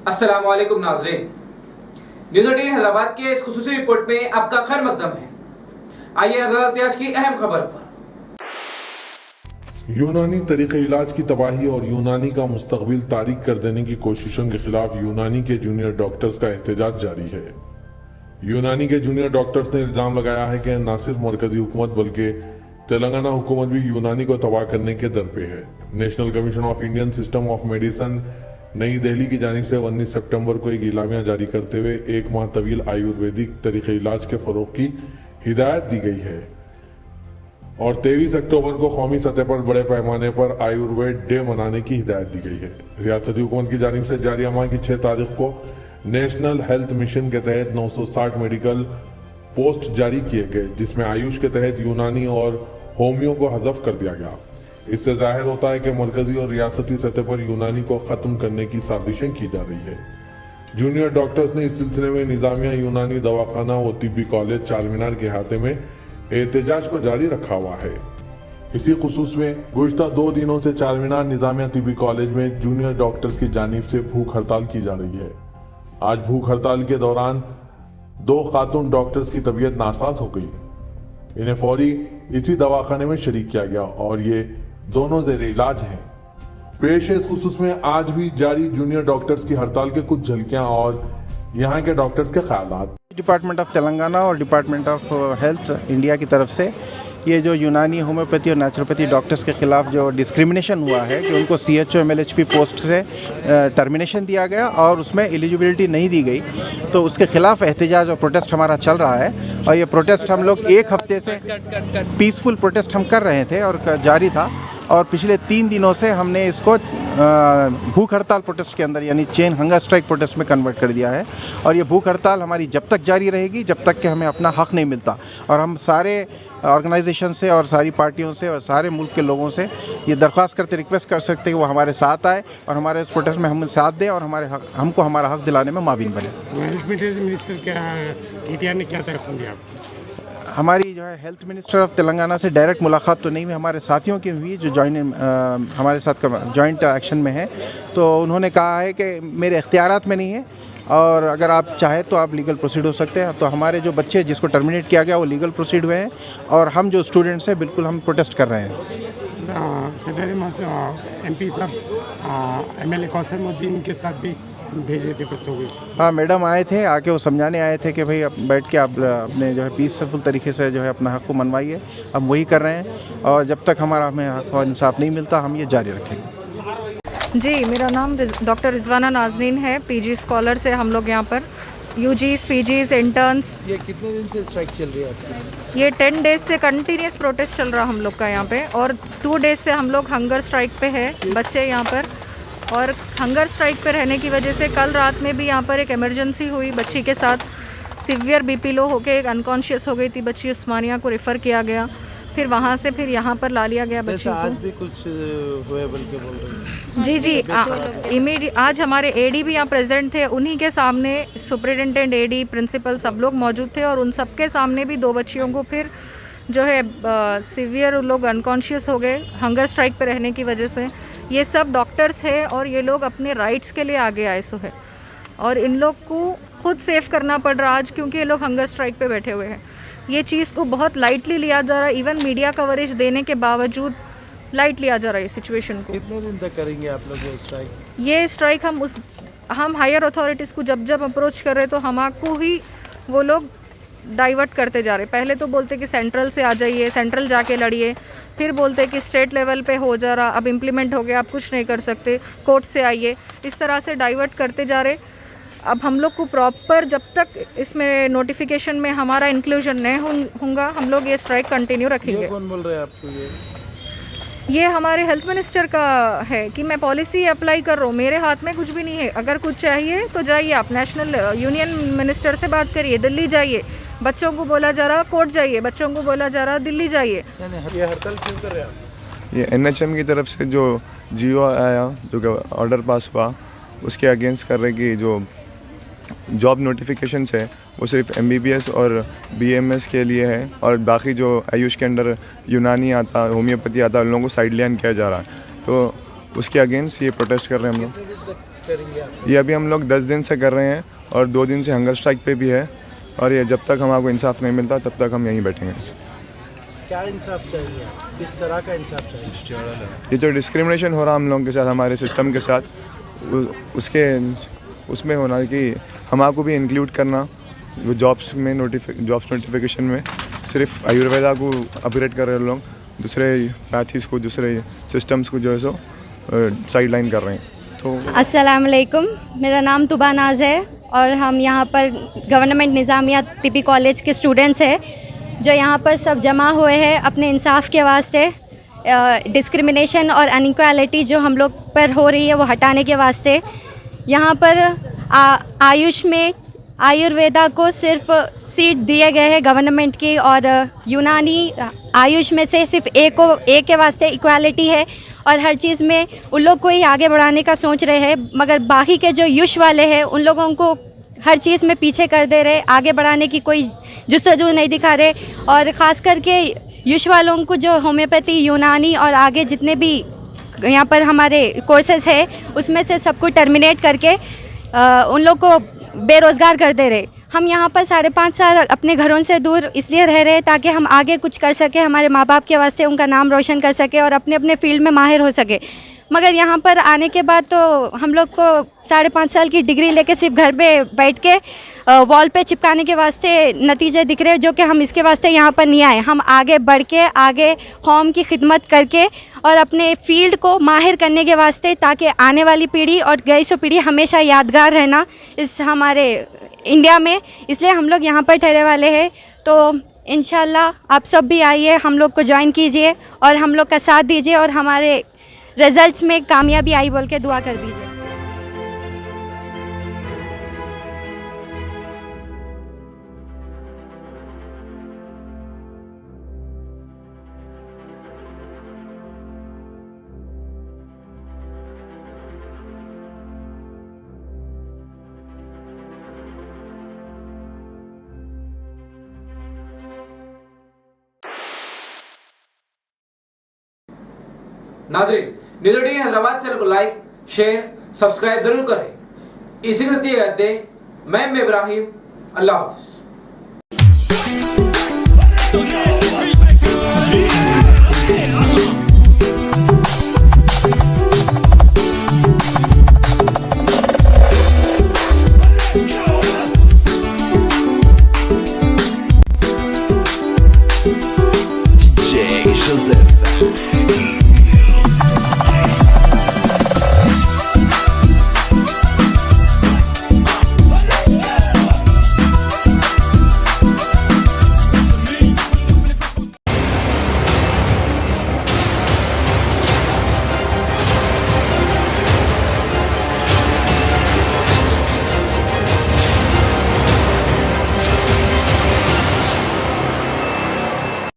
अस्सलामुअलैकुम नाज़रीन, न्यूज़ 18 हैदराबाद के इस खुसूसी रिपोर्ट में आपका खैर मकदम है। आइए नजर डालते हैं आज की अहम खबर पर। यूनानी तरीके इलाज की तबाही और यूनानी का मुस्तकबिल तारीक कर देने की कोशिशों के खिलाफ यूनानी के जूनियर डॉक्टर्स का एहतजाज जारी है। यूनानी के जूनियर डॉक्टर्स ने इल्जाम लगाया है कि न सिर्फ मरकजी हुकूमत बल्कि तेलंगाना हुकूमत भी यूनानी को तबाह करने के दर पे है। National commission of Indian system of medicine नई दिल्ली की जानिब से 19 सितंबर को एक इलामिया जारी करते हुए 1 माह तवील आयुर्वेदिक तरीके इलाज के फरोग की हिदायत दी गई है और 23 अक्टूबर को कौमी सतह पर बड़े पैमाने पर आयुर्वेद डे मनाने की हिदायत दी गई है। रियासती हुकूमत की जानिब से जारी माह की 6 तारीख को नेशनल हेल्थ मिशन के तहत 960 मेडिकल पोस्ट जारी किए गए, जिसमें आयुष के तहत यूनानी और होमियो को हज़फ कर दिया गया। इससे जाहिर होता है कि मरकजी और रियासती सतह पर यूनानी को खत्म करने की साजिशें की जा रही है। जूनियर डॉक्टर्स ने इस सिलसिले में निजामिया यूनानी दवाखाना और तिब्बी कॉलेज चारमीनार के अहाते में एहतजाज को जारी रखा हुआ है। इसी खुसूस में गुज़िश्ता 2 दिनों से चारमीनार निजामिया तिब्बी कॉलेज में जूनियर डॉक्टर्स की जानिब से भूख हड़ताल की जा रही है। आज भूख हड़ताल के दौरान 2 खातून डॉक्टर्स की तबीयत नासाज हो गई। इन्हें फौरी इसी दवाखाने में शरीक किया गया और ये दोनों ज़ेर इलाज हैं। पेश है इस खुसूस में आज भी जारी जूनियर डॉक्टर्स की हड़ताल के कुछ झलकियां और यहाँ के डॉक्टर्स के ख्यालात। डिपार्टमेंट ऑफ तेलंगाना और डिपार्टमेंट ऑफ हेल्थ इंडिया की तरफ से ये जो यूनानी होम्योपैथी और नेचुरोपैथी डॉक्टर्स के खिलाफ जो डिस्क्रिमिनेशन हुआ है कि उनको CHO MLHP पोस्ट से टर्मिनेशन दिया गया और उसमें एलिजिबिलिटी नहीं दी गई, तो उसके खिलाफ एहतजाज और प्रोटेस्ट हमारा चल रहा है। और ये प्रोटेस्ट हम लोग 1 हफ्ते से पीसफुल प्रोटेस्ट हम कर रहे थे और जारी था, और पिछले 3 दिनों से हमने इसको भूख हड़ताल प्रोटेस्ट के अंदर यानी चेन हंगर स्ट्राइक प्रोटेस्ट में कन्वर्ट कर दिया है। और ये भूख हड़ताल हमारी जब तक जारी रहेगी जब तक कि हमें अपना हक़ नहीं मिलता। और हम सारे ऑर्गेनाइजेशन से और सारी पार्टियों से और सारे मुल्क के लोगों से ये दरख्वास्त करते रिक्वेस्ट कर सकते हैं कि वो हमारे साथ आए और हमारे इस प्रोटेस्ट में हम साथ दें और हमको हमारा हक़ दिलाने में माविन बने। हेल्थ मिनिस्टर TTR ने क्या तय दिया? हमारी जो है हेल्थ मिनिस्टर ऑफ तेलंगाना से डायरेक्ट मुलाकात तो नहीं हुई, हमारे साथियों की हुई जो हमारे साथ जॉइंट एक्शन में है। तो उन्होंने कहा है कि मेरे इख्तियारात में नहीं है और अगर आप चाहें तो आप लीगल प्रोसीड हो सकते हैं। तो हमारे जो बच्चे जिसको टर्मिनेट किया गया वो लीगल प्रोसीड हुए हैं और हम जो स्टूडेंट्स हैं बिल्कुल हम प्रोटेस्ट कर रहे हैं। MP साहब MLA कौसमुद्दीन के साथ भी भेजे थे बच्चों को? हाँ, मैडम आए थे, आके वो समझाने आए थे कि भाई अब बैठ के आप अपने जो है पीसफुल तरीके से जो है अपना हक़ को मनवाइए। हम वही कर रहे हैं और जब तक हमें हक़ और इंसाफ नहीं मिलता हम ये जारी रखेंगे। जी, मेरा नाम डॉक्टर रिजवाना नाजरीन है। PG स्कॉलर से हम लोग यहाँ पर UGs, PGs, इंटर्न्स। ये कितने दिन से स्ट्राइक चल रही है आपकी? ये 10 डेज से कंटिन्यूस प्रोटेस्ट चल रहा हम लोग का यहाँ पे, और 2 डेज से हम लोग हंगर स्ट्राइक पे है बच्चे यहाँ पर। और हंगर स्ट्राइक पे रहने की वजह से कल रात में भी यहाँ पर एक इमरजेंसी हुई बच्ची के साथ। सीवियर BP लो होके एक अनकॉन्शियस हो गई थी बच्ची, उस्मानिया को रेफ़र किया गया, फिर वहाँ से फिर यहाँ पर ला लिया गया बच्ची को। आज भी कुछ हुए बल्कि बोल रहे हैं। जी, आज हमारे AD भी यहाँ प्रेजेंट थे, उन्हीं के सामने सुपरिटेंडेंट, AD, प्रिंसिपल सब लोग मौजूद थे और उन सब के सामने भी 2 बच्चियों को फिर जो है सीवियर लोग अनकॉन्शियस हो गए हंगर स्ट्राइक पे रहने की वजह से। ये सब डॉक्टर्स है और ये लोग अपने राइट्स के लिए आगे आए सो है और इन लोग को खुद सेव करना पड़ रहा आज, क्योंकि ये लोग हंगर स्ट्राइक पे बैठे हुए हैं। ये चीज़ को बहुत लाइटली लिया जा रहा है, इवन मीडिया कवरेज देने के बावजूद लाइट लिया जा रहा है इस सिचुएशन को। कितने दिन तक करेंगे आप लोग ये स्ट्राइक? ये स्ट्राइक हम हायर अथॉरिटीज़ को जब अप्रोच कर रहे तो हमको ही वो लोग डाइवर्ट करते जा रहे। पहले तो बोलते कि सेंट्रल से आ जाइए, सेंट्रल जाके लड़िए, फिर बोलते कि स्टेट लेवल पे हो जा रहा, अब इम्प्लीमेंट हो गया, आप कुछ नहीं कर सकते, कोर्ट से आइए, इस तरह से डाइवर्ट करते जा रहे। अब हम लोग को प्रॉपर जब तक इसमें नोटिफिकेशन में हमारा इंक्लूजन नहीं होगा हम लोग ये स्ट्राइक कंटिन्यू रखेंगे। ये कौन बोल रहे हैं आपको? ये हमारे हेल्थ मिनिस्टर का है कि मैं पॉलिसी अप्लाई कर रहा हूँ, मेरे हाथ में कुछ भी नहीं है। अगर कुछ चाहिए तो जाइए आप नेशनल यूनियन मिनिस्टर से बात करिए, दिल्ली जाइए। बच्चों को बोला जा रहा कोर्ट जाइए, बच्चों को बोला जा रहा दिल्ली जाइए। ये हड़ताल क्यों कर रहे हैं आप? ये NHM की तरफ से जो GO आया, जो ऑर्डर पास हुआ, उसके अगेंस्ट कर रहे कि जो जॉब नोटिफिकेशंस है वो सिर्फ MBBS और BMS के लिए है और बाकी जो आयुष के अंडर यूनानी आता, होम्योपैथी आता, उन लोगों को साइड लाइन किया जा रहा है। तो उसके अगेंस्ट ये प्रोटेस्ट कर रहे हैं हम लोग। ये अभी हम लोग 10 दिन से कर रहे हैं और 2 दिन से हंगर स्ट्राइक पे भी है, और ये जब तक हमारे इंसाफ नहीं मिलता तब तक हम यहीं बैठेंगे। क्या इंसाफ चाहिए? किस तरह का इंसाफ चाहिए? ये जो डिस्क्रिमिनेशन हो रहा हम लोगों के साथ, हमारे सिस्टम के साथ, उसमें होना कि हमारे को भी इंक्लूड करना वो जॉब्स नोटिफिकेशन में। सिर्फ आयुर्वेदा को अपग्रेड कर रहे लोग, दूसरे पैथीज़ को, दूसरे सिस्टम्स को जो है सो साइड लाइन कर रहे हैं। तो अस्सलाम वालेकुम, मेरा नाम तुबा नाज है और हम यहाँ पर गवर्नमेंट निज़ामिया तिब्बी कॉलेज के स्टूडेंट्स हैं जो यहाँ पर सब जमा हुए हैं अपने इंसाफ के वास्ते। डिस्क्रिमिनेशन और अनइक्वालिटी जो हम लोग पर हो रही है वो हटाने के वास्ते। यहाँ पर आयुष में आयुर्वेदा को सिर्फ सीट दिए गए हैं गवर्नमेंट की, और यूनानी आयुष में से सिर्फ एक के वास्ते इक्वालिटी है और हर चीज़ में उन लोग को ही आगे बढ़ाने का सोच रहे हैं, मगर बाकी के जो युष वाले हैं उन लोगों को हर चीज़ में पीछे कर दे रहे, आगे बढ़ाने की कोई जुस्तजू नहीं दिखा रहे। और ख़ास करके युष वालों को जो होम्योपैथी, यूनानी और आगे जितने भी यहाँ पर हमारे कोर्सेज है उसमें से सबको टर्मिनेट करके उन लोग को बेरोज़गार कर दे रहे। हम यहाँ पर 5.5 साल अपने घरों से दूर इसलिए रह रहे हैं ताकि हम आगे कुछ कर सके, हमारे माँ बाप के वास्ते उनका नाम रोशन कर सके और अपने अपने फील्ड में माहिर हो सके। मगर यहाँ पर आने के बाद तो हम लोग को 5.5 साल की डिग्री लेके सिर्फ घर पे बैठ के वॉल पे चिपकाने के वास्ते नतीजे दिख रहे हैं, जो कि हम इसके वास्ते यहाँ पर नहीं आए। हम आगे बढ़ के आगे कौम की खिदमत करके और अपने फील्ड को माहिर करने के वास्ते, ताकि आने वाली पीढ़ी और गई सो पीढ़ी हमेशा यादगार रहना इस हमारे इंडिया में। इसलिए हम लोग यहाँ पर ठहरे वाले हैं। तो इंशाल्लाह आप सब भी आइए, हम लोग को ज्वाइन कीजिए और हम लोग का साथ दीजिए और हमारे रिजल्ट्स में कामयाबी आई बोल के दुआ कर दीजिए। नाजरीन, न्यूज़ 18 हैदराबाद चैनल को लाइक, शेयर, सब्सक्राइब जरूर करें। इसी के साथ मैं इब्राहिम, अल्लाह हाफिज़।